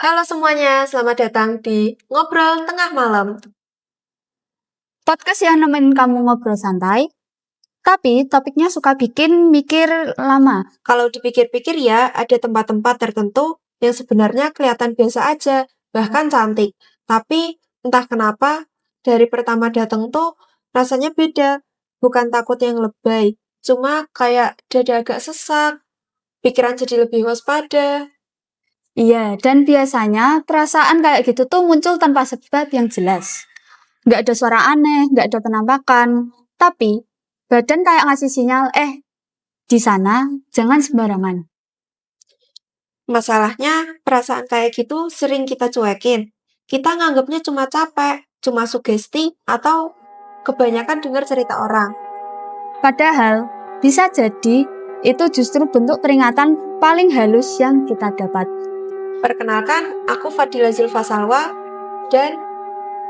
Halo semuanya, selamat datang di Ngobrol Tengah Malam. Podcast yang nemenin kamu ngobrol santai, tapi topiknya suka bikin mikir lama. Kalau dipikir-pikir ya, ada tempat-tempat tertentu yang sebenarnya kelihatan biasa aja, bahkan cantik. Tapi entah kenapa, dari pertama datang tuh rasanya beda. Bukan takut yang lebay, cuma kayak dada agak sesak, pikiran jadi lebih waspada. Iya, dan biasanya perasaan kayak gitu tuh muncul tanpa sebab yang jelas. Nggak ada suara aneh, nggak ada penampakan. Tapi, badan kayak ngasih sinyal, di sana jangan sembarangan. Masalahnya, perasaan kayak gitu sering kita cuekin. Kita nganggapnya cuma capek, cuma sugesti, atau kebanyakan dengar cerita orang. Padahal, bisa jadi itu justru bentuk peringatan paling halus yang kita dapat. Perkenalkan, aku Fadila Zilfa Salwa, dan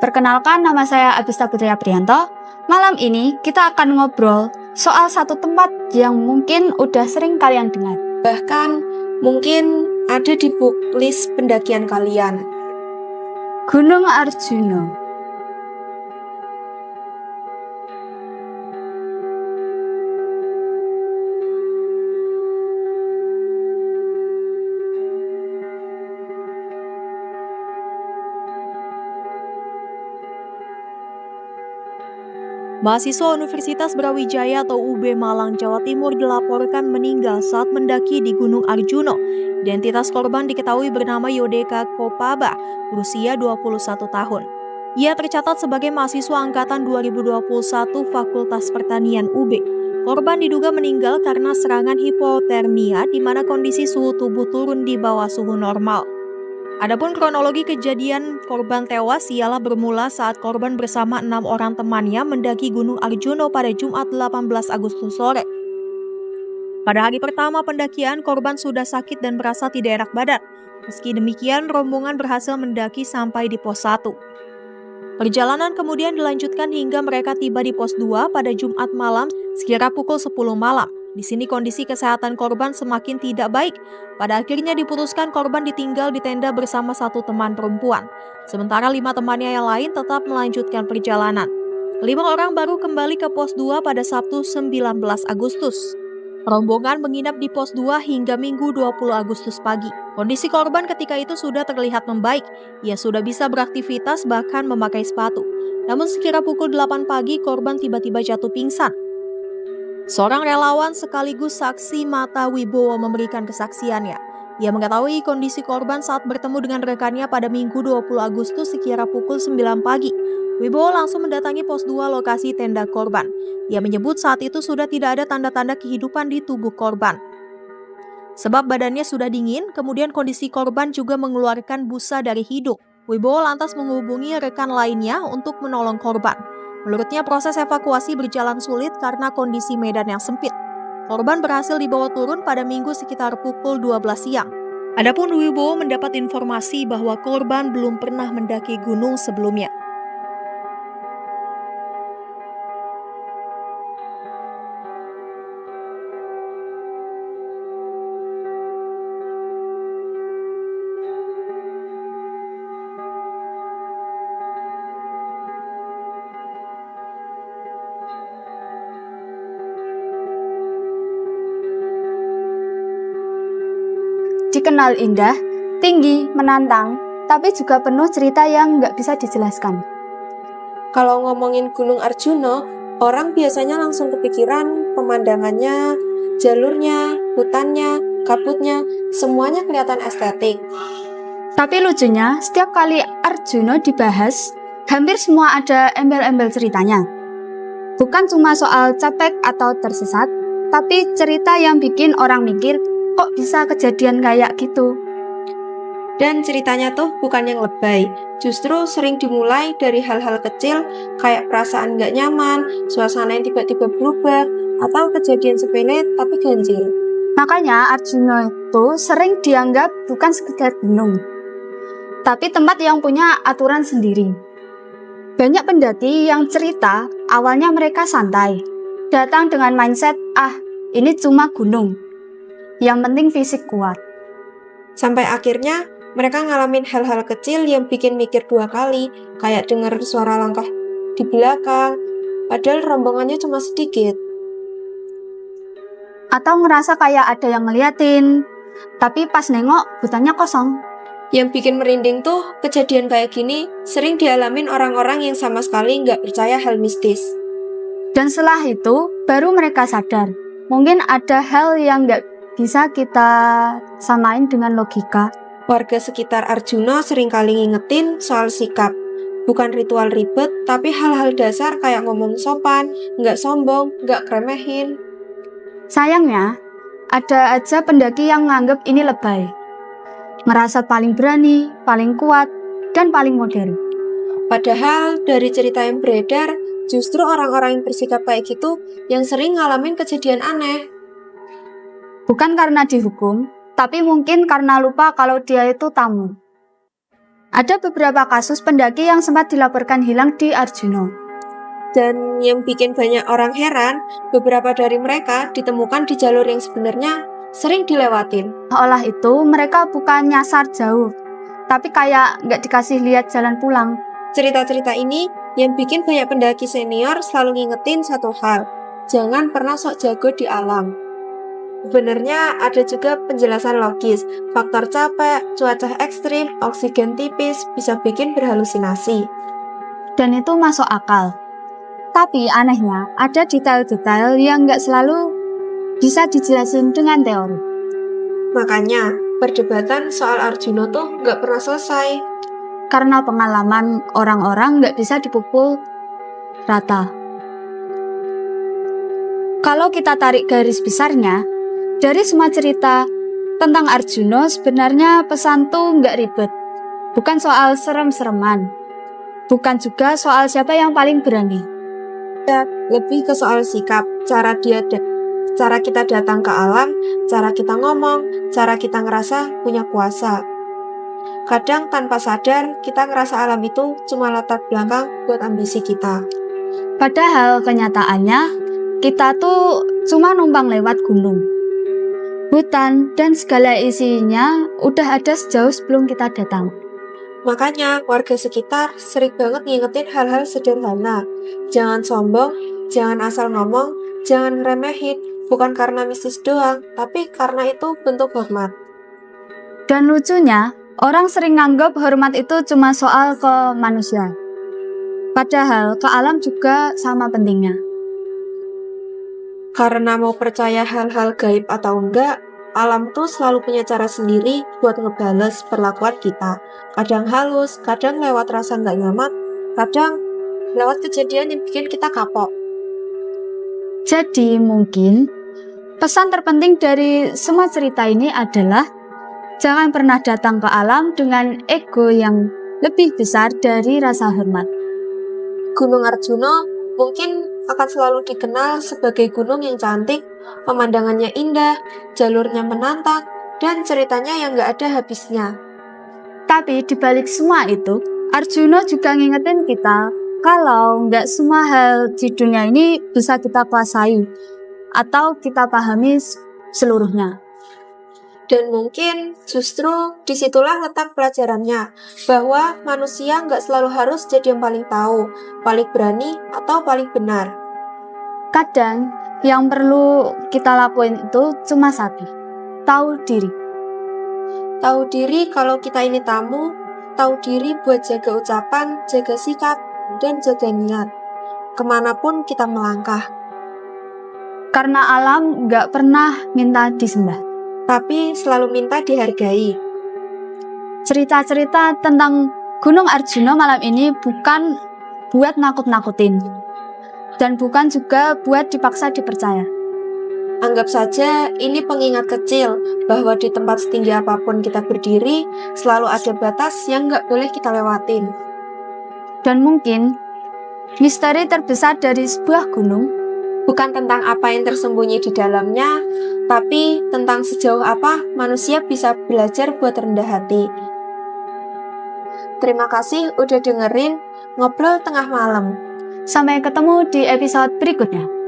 Perkenalkan, nama saya Agista Putri Aprianto. Malam ini kita akan ngobrol soal satu tempat yang mungkin udah sering kalian dengar. bahkan mungkin ada di book list pendakian kalian. Gunung Arjuna. Mahasiswa Universitas Brawijaya atau UB Malang, Jawa Timur dilaporkan meninggal saat mendaki di Gunung Arjuna. Identitas korban diketahui bernama Yodeka Kopaba, berusia 21 tahun. Ia tercatat sebagai mahasiswa angkatan 2021 Fakultas Pertanian UB. Korban diduga meninggal karena serangan hipotermia di mana kondisi suhu tubuh turun di bawah suhu normal. Adapun kronologi kejadian korban tewas ialah bermula saat korban bersama 6 orang temannya mendaki Gunung Arjuna pada Jumat 18 Agustus sore. Pada hari pertama pendakian, korban sudah sakit dan merasa tidak enak badan. Meski demikian, rombongan berhasil mendaki sampai di pos 1. Perjalanan kemudian dilanjutkan hingga mereka tiba di pos 2 pada Jumat malam sekira pukul 10 malam. Di sini kondisi kesehatan korban semakin tidak baik. Pada akhirnya diputuskan korban ditinggal di tenda bersama satu teman perempuan. Sementara 5 temannya yang lain tetap melanjutkan perjalanan. 5 orang baru kembali ke pos 2 pada Sabtu 19 Agustus. Rombongan menginap di pos 2 hingga Minggu 20 Agustus pagi. Kondisi korban ketika itu sudah terlihat membaik. Ia sudah bisa beraktivitas bahkan memakai sepatu. Namun sekira pukul 8 pagi korban tiba-tiba jatuh pingsan. Seorang relawan sekaligus saksi mata Wibowo memberikan kesaksiannya. Ia mengetahui kondisi korban saat bertemu dengan rekannya pada Minggu 20 Agustus sekira pukul 9 pagi. Wibowo langsung mendatangi pos 2 lokasi tenda korban. Ia menyebut saat itu sudah tidak ada tanda-tanda kehidupan di tubuh korban. Sebab badannya sudah dingin, kemudian kondisi korban juga mengeluarkan busa dari hidung. Wibowo lantas menghubungi rekan lainnya untuk menolong korban. Menurutnya proses evakuasi berjalan sulit karena kondisi medan yang sempit. Korban berhasil dibawa turun pada Minggu sekitar pukul 12 siang. Adapun Wibowo mendapat informasi bahwa korban belum pernah mendaki gunung sebelumnya. Dikenal indah, tinggi, menantang, tapi juga penuh cerita yang nggak bisa dijelaskan. Kalau ngomongin Gunung Arjuna, orang biasanya langsung kepikiran pemandangannya, jalurnya, hutannya, kabutnya, semuanya kelihatan estetik. Tapi lucunya, setiap kali Arjuna dibahas, hampir semua ada embel-embel ceritanya. Bukan cuma soal capek atau tersesat, tapi cerita yang bikin orang mikir, kok bisa kejadian kayak gitu? Dan ceritanya tuh bukan yang lebay, justru sering dimulai dari hal-hal kecil kayak perasaan gak nyaman, suasana yang tiba-tiba berubah, atau kejadian sepele tapi ganjil. Makanya Arjuna itu sering dianggap bukan sekedar gunung, tapi tempat yang punya aturan sendiri. Banyak pendaki yang cerita awalnya mereka santai, datang dengan mindset, ini cuma gunung, yang penting fisik kuat. Sampai akhirnya Mereka ngalamin hal-hal kecil yang bikin mikir 2 kali, kayak denger suara langkah di belakang, padahal rombongannya cuma sedikit. Atau ngerasa kayak ada yang ngeliatin, tapi pas nengok hutannya kosong. Yang bikin merinding tuh, kejadian kayak gini sering dialamin orang-orang yang sama sekali nggak percaya hal mistis. Dan setelah itu, baru mereka sadar, mungkin ada hal yang nggak bisa kita samain dengan logika. Warga sekitar Arjuna sering kali ngingetin soal sikap. Bukan ritual ribet, tapi hal-hal dasar kayak ngomong sopan, nggak sombong, nggak keremehin. Sayangnya, ada aja pendaki yang nganggep ini lebay. Merasa paling berani, paling kuat, dan paling modern. Padahal dari cerita yang beredar, justru orang-orang yang bersikap kayak gitu yang sering ngalamin kejadian aneh. Bukan karena dihukum, tapi mungkin karena lupa kalau dia itu tamu. Ada beberapa kasus pendaki yang sempat dilaporkan hilang di Arjuna. Dan yang bikin banyak orang heran, beberapa dari mereka ditemukan di jalur yang sebenarnya sering dilewatin. Seolah itu mereka bukan nyasar jauh, tapi kayak nggak dikasih lihat jalan pulang. Cerita-cerita ini yang bikin banyak pendaki senior selalu ngingetin satu hal, jangan pernah sok jago di alam. Sebenarnya ada juga penjelasan logis, faktor capek, cuaca ekstrim, oksigen tipis bisa bikin berhalusinasi. Dan itu masuk akal. Tapi anehnya, ada detail-detail yang nggak selalu bisa dijelasin dengan teori. Makanya, perdebatan soal Arjuna tuh nggak pernah selesai. Karena pengalaman orang-orang nggak bisa dipukul rata. Kalau kita tarik garis besarnya, dari semua cerita tentang Arjuna sebenarnya pesan tuh nggak ribet. Bukan soal serem-sereman. Bukan juga soal siapa yang paling berani. Lebih ke soal sikap, cara kita datang ke alam, cara kita ngomong, cara kita ngerasa punya kuasa. Kadang tanpa sadar, kita ngerasa alam itu cuma latar belakang buat ambisi kita. Padahal kenyataannya, kita tuh cuma numpang lewat gunung. Hutan dan segala isinya udah ada sejauh sebelum kita datang. Makanya warga sekitar sering banget ngingetin hal-hal sederhana. Jangan sombong, jangan asal ngomong, jangan ngeremehin. Bukan karena mistis doang, tapi karena itu bentuk hormat. Dan lucunya, orang sering nganggap hormat itu cuma soal ke manusia. Padahal ke alam juga sama pentingnya. Karena mau percaya hal-hal gaib atau enggak, alam tuh selalu punya cara sendiri buat ngebales perlakuan kita. Kadang halus, kadang lewat rasa nggak nyaman, kadang lewat kejadian yang bikin kita kapok. Jadi mungkin pesan terpenting dari semua cerita ini adalah jangan pernah datang ke alam dengan ego yang lebih besar dari rasa hormat. Gunung Arjuna mungkin akan selalu dikenal sebagai gunung yang cantik, pemandangannya indah, jalurnya menantang, dan ceritanya yang nggak ada habisnya. Tapi dibalik semua itu, Arjuna juga ngingetin kita kalau nggak semua hal di dunia ini bisa kita kuasai atau kita pahami seluruhnya. Dan mungkin justru disitulah letak pelajarannya, bahwa manusia nggak selalu harus jadi yang paling tahu, paling berani, atau paling benar. Kadang yang perlu kita lakuin itu cuma satu, tahu diri. Tahu diri kalau kita ini tamu, tahu diri buat jaga ucapan, jaga sikap, dan jaga niat, kemanapun kita melangkah. Karena alam nggak pernah minta disembah, tapi selalu minta dihargai. Cerita-cerita tentang Gunung Arjuna malam ini bukan buat nakut-nakutin, dan bukan juga buat dipaksa dipercaya. Anggap saja ini pengingat kecil bahwa di tempat setinggi apapun kita berdiri, selalu ada batas yang nggak boleh kita lewatin. Dan mungkin misteri terbesar dari sebuah gunung bukan tentang apa yang tersembunyi di dalamnya, tapi tentang sejauh apa manusia bisa belajar buat rendah hati. Terima kasih udah dengerin Ngobrol Tengah Malam. Sampai ketemu di episode berikutnya.